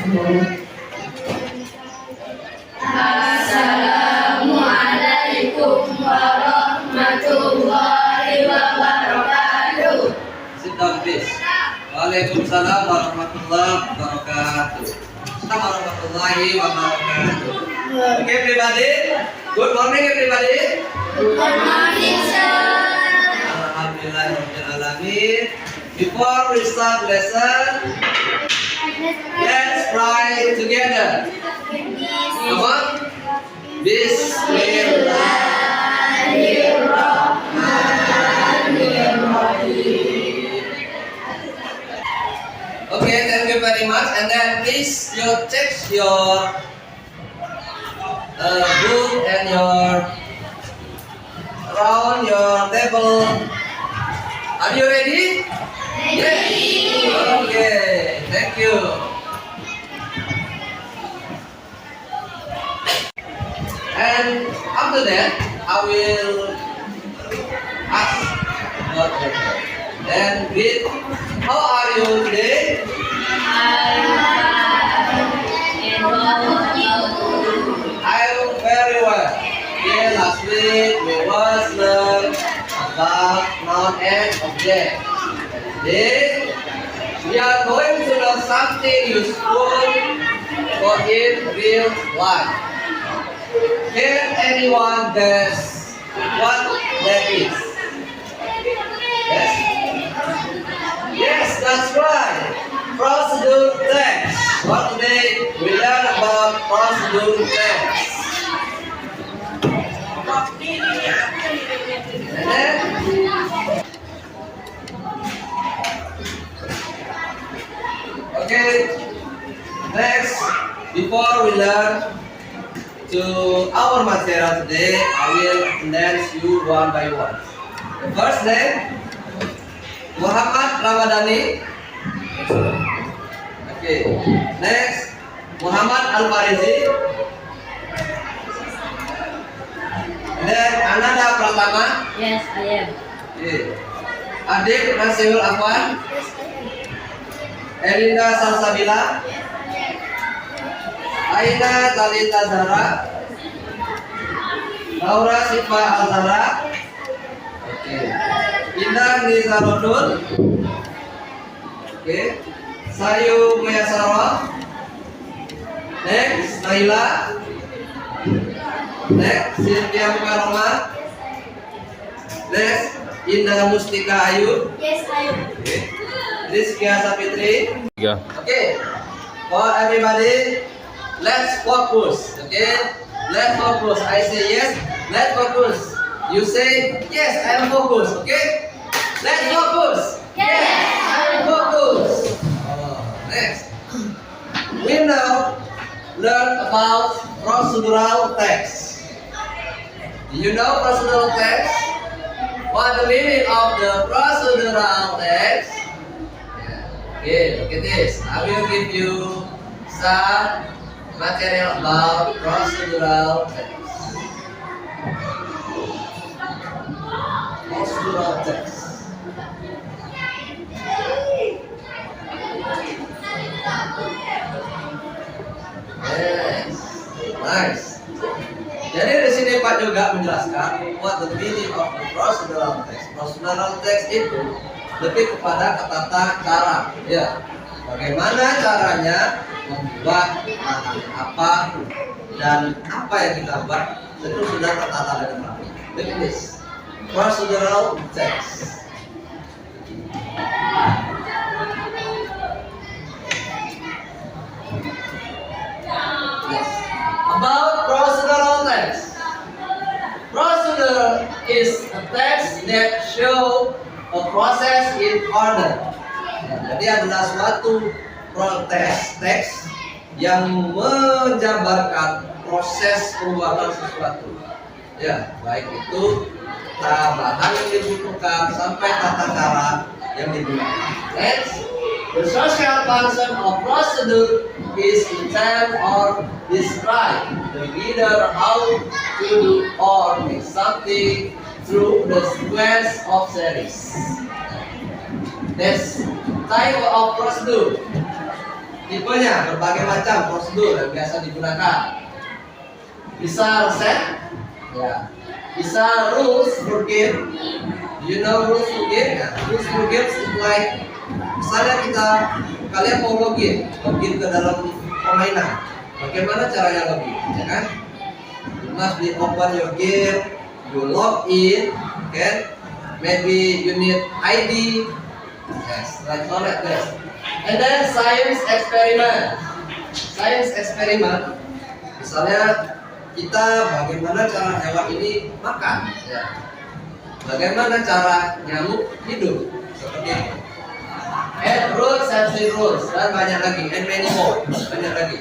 Assalamualaikum warahmatullahi wabarakatuh. Sit down, please. Waalaikumsalam warahmatullahi wabarakatuh. Warahmatullahi wabarakatuh. Okay, everybody. Good morning, everybody. Good morning, sir. Alhamdulillahirobbilalamin. Before we start lesson, let's pray together. Come on. Bismillahirrahmanirrahim. Okay, thank you very much. And then please you check your book and your around your table. Are you ready? Yes. Okay, thank you. And after that, I will ask about the then greet. How are you today? I'm very well. Okay, last week we was learn about noun and object. Today we are going to learn something useful for in real life. Can anyone guess what that is? Yes? Yes, that's right. Procedure text. For today, we learn about procedure text. And then, okay, next, before we learn to our material today, I will announce you one by one. The first name, Muhammad Ramadhani. Okay. Next, Muhammad Al-Farizi. Then Ananda Pratama. Yes, I am. Okay. Adik Nasiul Afwan. Elinda Salsabila. Aina Talita Zara. Laura Sifa Al-Zara. Okay. Indah Nizarudul. Okay. Sayu Muyasara. Next, Naila. Next, Cynthia Mukaroma. Next, Indah Mustika Ayu. Yes, I am. Okay. Rizkia Sapitri. Yeah. Okay. For everybody, let's focus. Okay. Let's focus. I say yes. Let's focus. You say yes. I am focused. Okay. Let's focus. Yes, I am focused. Next, we now learn about procedural text. Do you know procedural text? What the meaning of the procedural text? Okay, look at this. I will give you some material about procedural text. Procedural text. Yes, nice. Jadi di sini Pak juga menjelaskan what the meaning of the procedural text. Procedural text itu lebih kepada tata cara, ya. Bagaimana caranya membuat apa dan apa yang kita buat itu sudah tertata dengan rapi. Look at this. Procedural text. Yes. About procedural text. Procedure is a text that show a process in order. Jadi adalah suatu teks yang menjabarkan proses pembuatan sesuatu. Ya, baik itu bahan yang dibutuhkan sampai tata cara yang digunakan. Next, the social function of procedure is to tell or describe the reader how to do or make something through the sequence of series. That's type of procedure. tipenya, berbagai macam prosedur yang biasa digunakan. Bisa resep, ya. Bisa rules for game. Do you know rules for game? Ya, rules for games is like misalnya kalian mau login ke dalam permainan. Bagaimana caranya login, ya kan? You must be open your game, you log in, okay? Maybe you need ID, yes, like this. And then science experiment. Science experiment, misalnya kita bagaimana cara hewan ini makan, ya. Bagaimana cara nyamuk hidup, seperti itu. And rules, safety rules, dan banyak lagi, and many more, banyak lagi.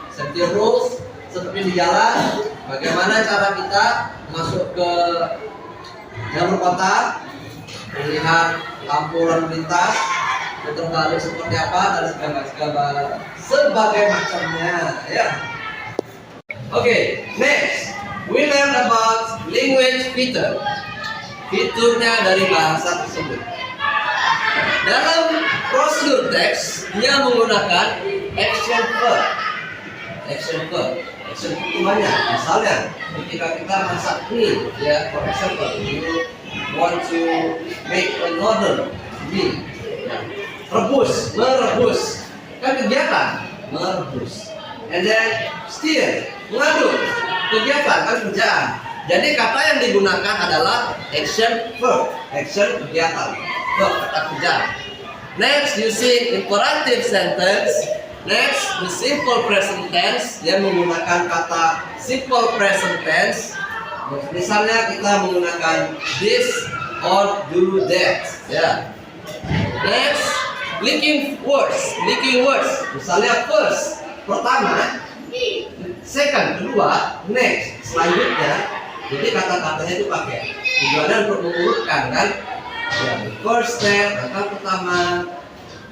Safety rules seperti di jalan, bagaimana cara kita masuk ke jalur kota, melihat lampu lalu lintas, putar balik seperti apa, dan sebagai macamnya, ya. Okay, next we learn about language feature. Fiturnya dari bahasa tersebut. Dalam prosedur teks, dia menggunakan action verb. Action verb. Action verb itu banyak. Misalnya, ketika kita masak mie, ya, for example, you want to make a noodle mie. Rebus, merebus, kan kegiatan, merebus. And then steer, mengaduk, kegiatan, kan kerjaan. Jadi kata yang digunakan adalah action verb, action kegiatan, verb kata kerja. Next, using imperative sentence. Next, the simple present tense, dia menggunakan kata simple present tense. Misalnya kita menggunakan this or do that, ya. Next, linking words, misalnya first, pertama, second, kedua, next, selanjutnya. Jadi kata-katanya itu pakai tujuannya untuk mengurutkan, kan? Ya, first step, langkah pertama,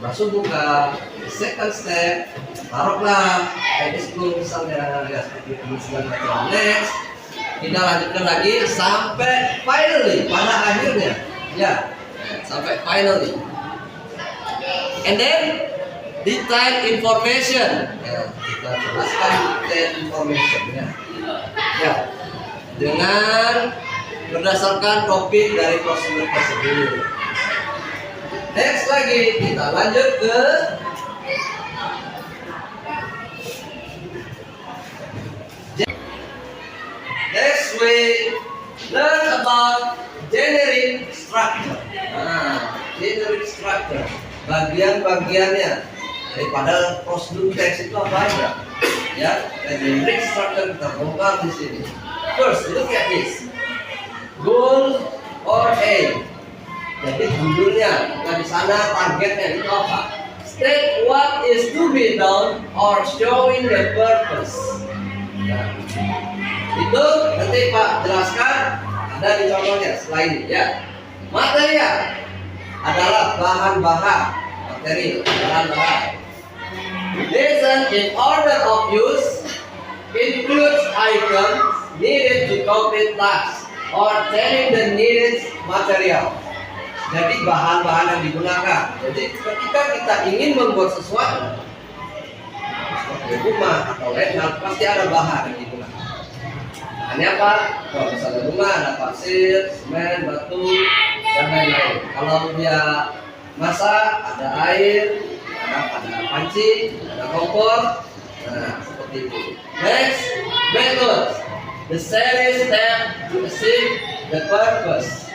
masuk buka, second step, taruhlah, itu misalnya, ya seperti itu segala macam. Next, kita lanjutkan lagi sampai finally, pada akhirnya, ya, sampai finally. And then detailed information, ya, kita jelaskan detailed information, ya. Ya. Dengan berdasarkan topik dari prosedur tersebut. Next lagi kita lanjut ke next we learn about generic structure. Generic structure, bagian-bagiannya daripada prosedur teks itu apa aja? Ya, generic structure kita bongkar di sini. First, look at this. Goal or aim. Jadi judulnya, nah di sana targetnya itu apa? State what is to be done or showing the purpose. Nah, itu nanti Pak jelaskan, ada di contohnya setelah ini, ya. Material adalah bahan-bahan, materi, bahan-bahan. Listen in order of use includes items needed to complete tasks or telling the needed material. Jadi bahan-bahan yang digunakan. Jadi ketika kita ingin membuat sesuatu seperti rumah atau lain hal, pasti ada bahan yang digunakan. Bahannya apa? Kalau misalnya rumah ada pasir, semen, batu, dan lain-lain. Kalau dia masak ada air, ada panci, ada kompor. Nah, seperti itu. Next, method. The series step to achieve the purpose.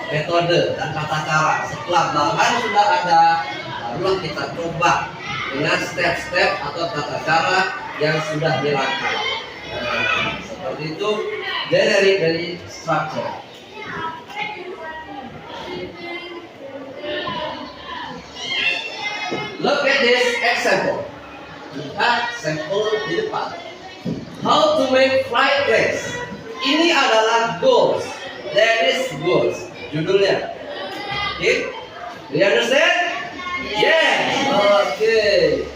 Metode dan tata cara. Setelah bahan sudah ada, barulah kita coba dengan step-step atau tata cara yang sudah dilakukan. Nah, seperti itu dari structure. Look at this example. Lihat sampel di depan. How to make fried rice. Ini adalah goals. That is goals. Judulnya. Okay? Do you understand? Yes. Okay.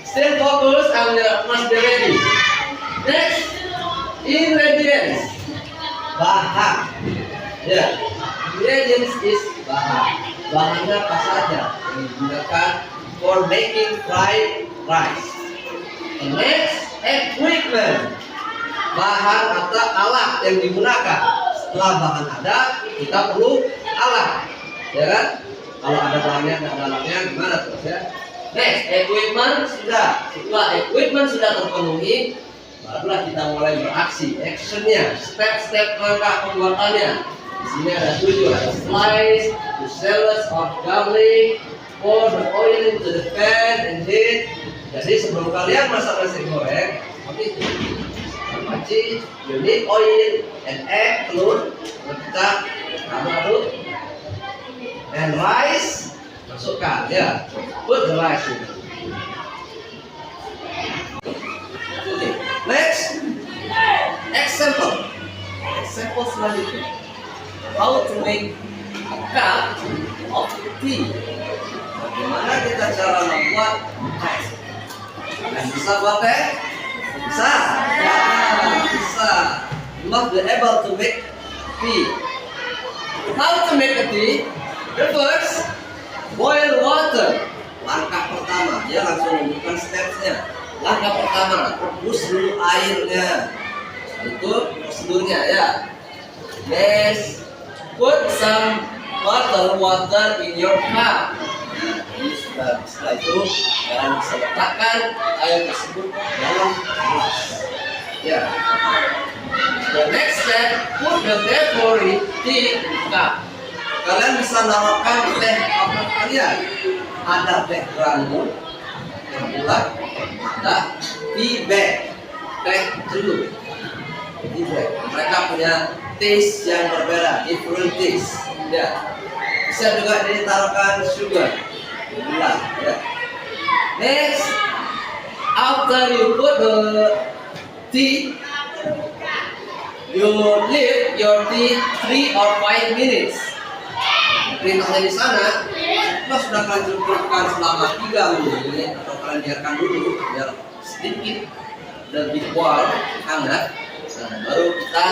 Still focus and must be ready. Next, ingredients. Bahan. Ya. Ingredients is bahan. Bahannya apa saja yang digunakan for making fried rice. The next, equipment. Bahan atau alat yang digunakan. Setelah bahan ada, kita perlu alat, ya kan? Kalau ada bahannya, nggak ada alatnya, gimana terus ya? Next, equipment sudah. Setelah equipment sudah terpenuhi, barulah kita mulai beraksi. Actionnya, step-step langkah pembuatannya. Di sini ada 7, ada slice, the shallots of garlic, pour the oil into the pan and heat. Jadi sebelum kalian masak nasi goreng, seperti itu. Panci, you need oil and egg, telur, kita aduk-aduk, and rice, masukkan ya, put the rice in. Okay. Next, example selanjutnya, how to make a cup of tea. Bagaimana kita cara membuat teh? Kalian bisa buat teh? Bisa, ya, bisa. You must be able to make tea. How to make a tea? First, boil water. Langkah pertama, dia langsung menunjukkan stepsnya. Langkah pertama, rebus dulu airnya. Itu prosedurnya ya. Next, put some water in your cup. Setelah itu kalian bisa letakkan air tersebut dalam gelas. Ya. The next step, put the temporary tea in the cup. Kalian bisa nawarkan teh apa kalian. Ada teh granul yang bulat, ada tea bag, teh celup. Tea bag. Mereka punya taste yang berbeda, different taste. Ya. Bisa juga ditaruhkan sugar. Gula, ya. Next, after you put the tea, you leave your tea 3 or 5 minutes. Perintahnya di sana, kita sudah kalian cukupkan selama 3 menit atau kalian biarkan dulu biar sedikit lebih boil, hangat. Nah, baru kita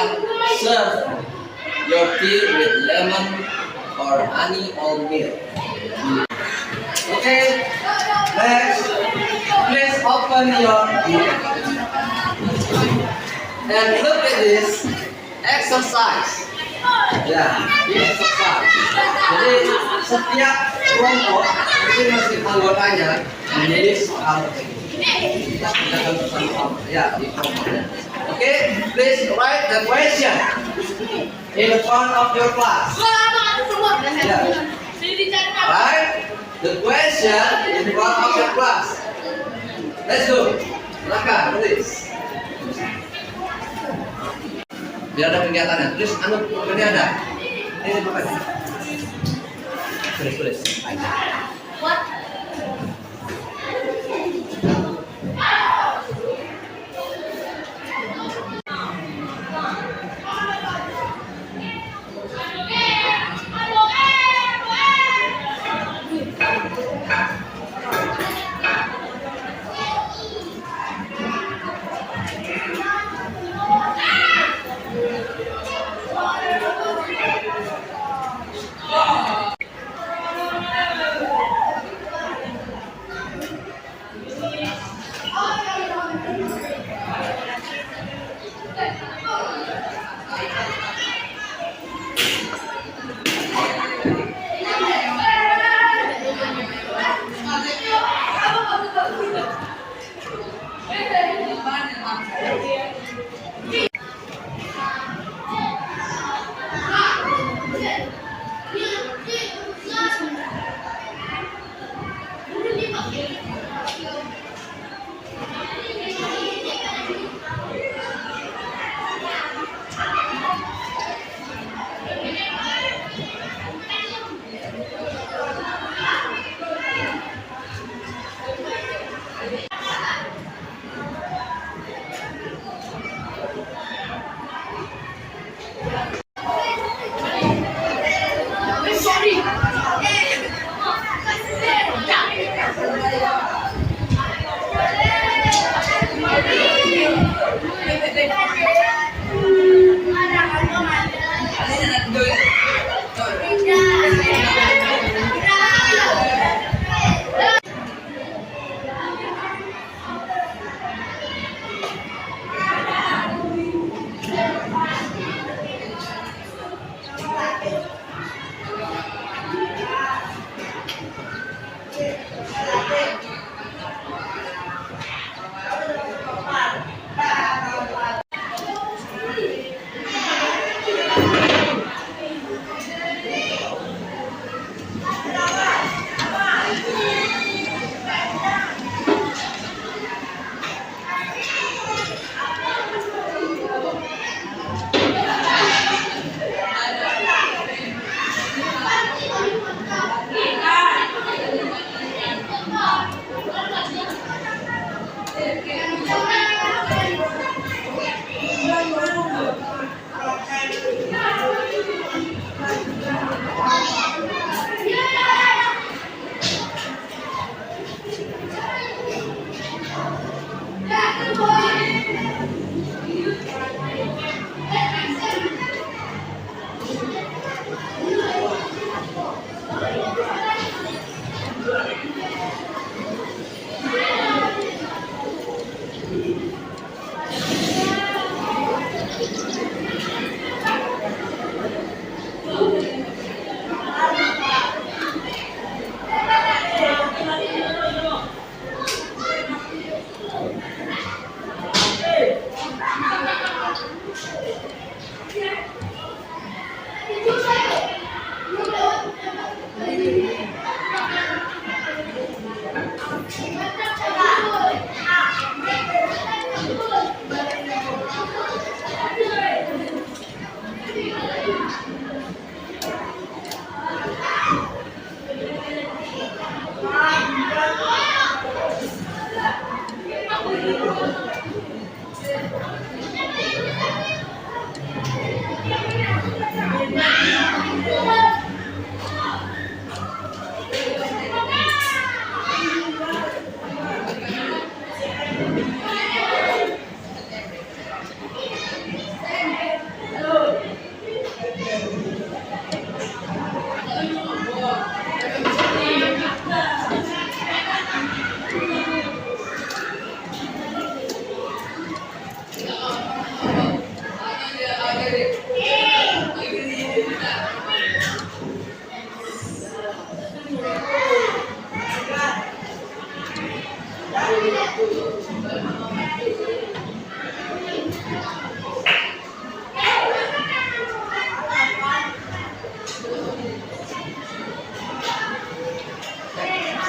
serve your tea with lemon or honey or milk. Okay, next, please open your book and look at this exercise. Ya, ini exercise. Jadi setiap kelompok masing-masing anggotanya menjadi soal kita kerjakan bersama-sama. Ya, di kelompoknya. Okay, please write the question in front of your class. Ya. Right? The question in front of your class. Let's go. Silakan, tulis. Biar ada kegiatannya. Tulis, ini ada. Ini bukan. Tulis. What?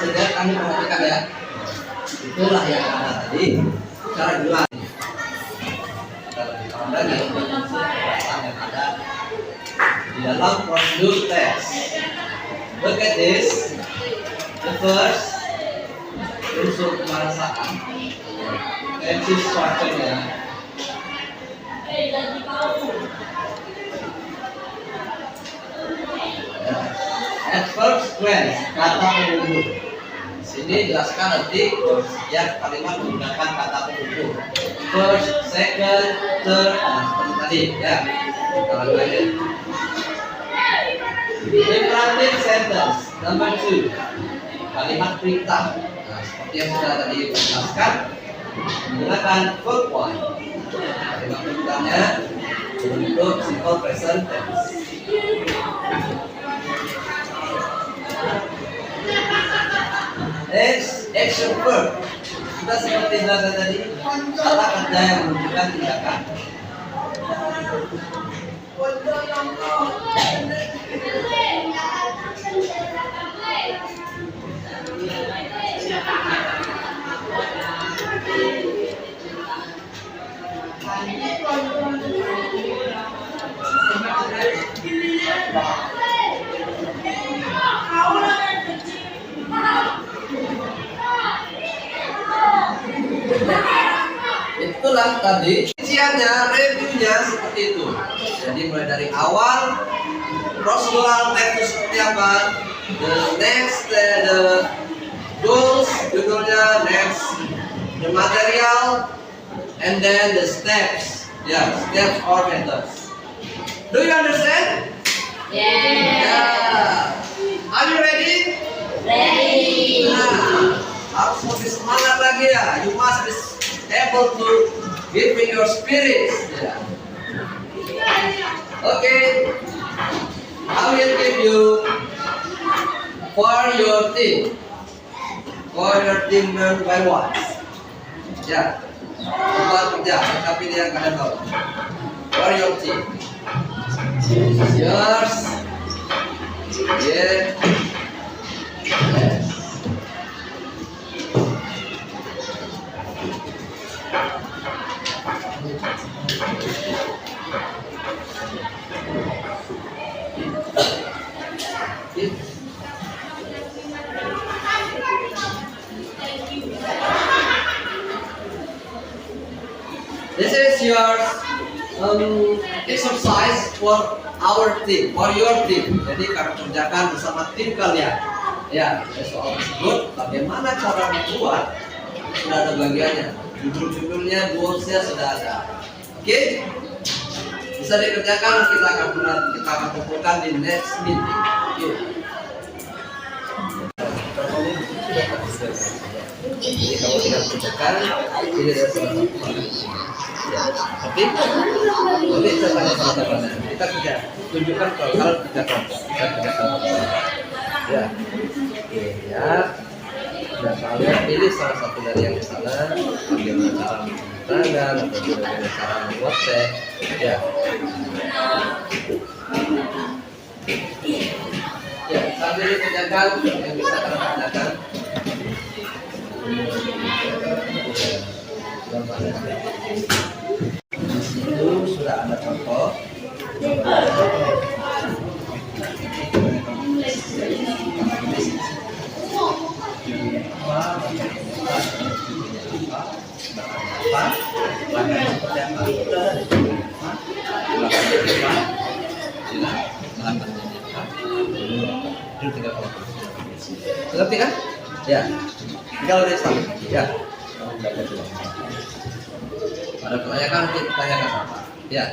Saudara kami perhatikan ya, itulah yang ada tadi cara jelas. Kita lebih tahu lagi perasaan yang ada di dalam prosedur tes. Look at this, the first unsur perasaan, tensi structure-nya. At first glance, kata penghubung. Sini jelaskan nanti setiap kalimat menggunakan kata penghubung. First, second, third, seperti tadi ya. Kita lanjutkan. Imperative sentence number 2, kalimat perintah. Nah, seperti yang sudah tadi dijelaskan, menggunakan verb one. Kalimat perintahnya berbentuk simple present tense. Next, action verb. Kita seperti bahasa tadi, kata kerja yang menunjukkan tindakan. Itulah tadi rinciannya, reviewnya seperti itu. Jadi mulai dari awal prosedural test itu seperti apa, the next the goals, judulnya, next the material, and then the steps. Yeah, steps or methods. Do you understand? Yeah. Are you ready? Ready. Nah, harus lebih semangat lagi ya. You must be able to give me your spirit. Yeah. Okay. I will give you for your team. For your team one by one. Ya. Buat kerja, tapi dia kalian tahu. For your team. This is yours. Yeah. Yes. This is your exercise for our team, for your team. Jadi kalian kerjakan bersama tim kalian. Ya, soal tersebut bagaimana cara membuat sudah ada bagiannya. Judul-judulnya, goalsnya sudah ada. Oke, bisa dikerjakan. Kita akan kumpulkan di next meeting. Oke. Jadi kalau tidak kerjakan, ini adalah salah satu ya. Oke, boleh saya tanya sama teman-teman. Kita kerja, tunjukkan kalau kita kelompok, kita kerja kelompok. Ya, oke ya. Dan kalian pilih salah satu dari yang di sana, bagaimana cara tangan atau bagaimana cara membuat WhatsApp. Ya. Ya, sambil dikerjakan yang bisa kalian kerjakan. Di situ sudah ada contoh. Apa? Ngerti kan? Ya. Tinggal di Islam. Ya. Ada pertanyaan nanti tanyakan sama. Ya.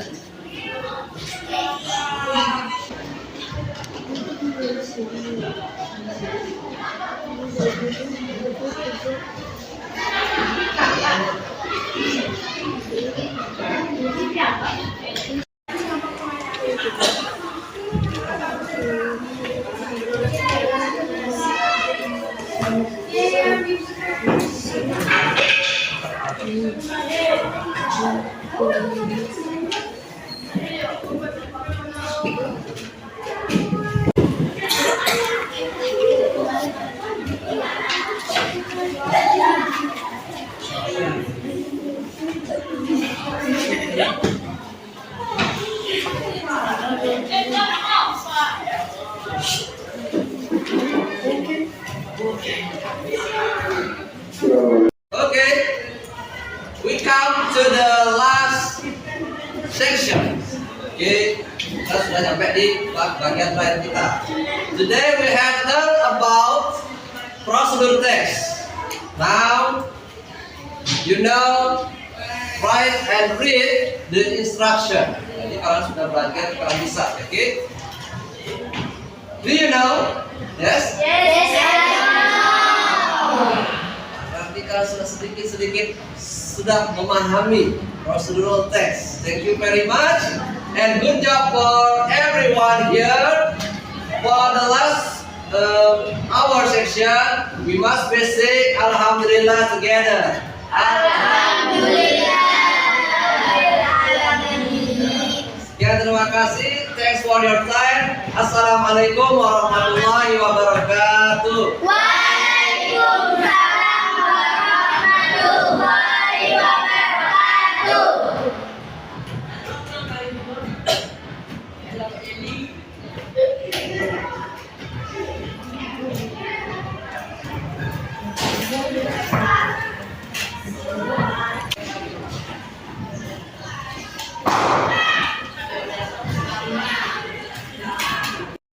Okay, we come to the last section. Okay, kita sudah sampai di bagian terakhir kita. Today we have learned about procedure text. Now you know write and read the instruction. Jadi kalian sudah belajar, kalian bisa. Okay? Do you know? Yes. Yes, I know. Nanti kalian sudah sedikit sudah memahami procedural text. Thank you very much and good job for everyone here. For the last hour section, we must be say Alhamdulillah together. Alhamdulillah. Ya, terima kasih. Thanks for your time. Assalamualaikum warahmatullahi wabarakatuh.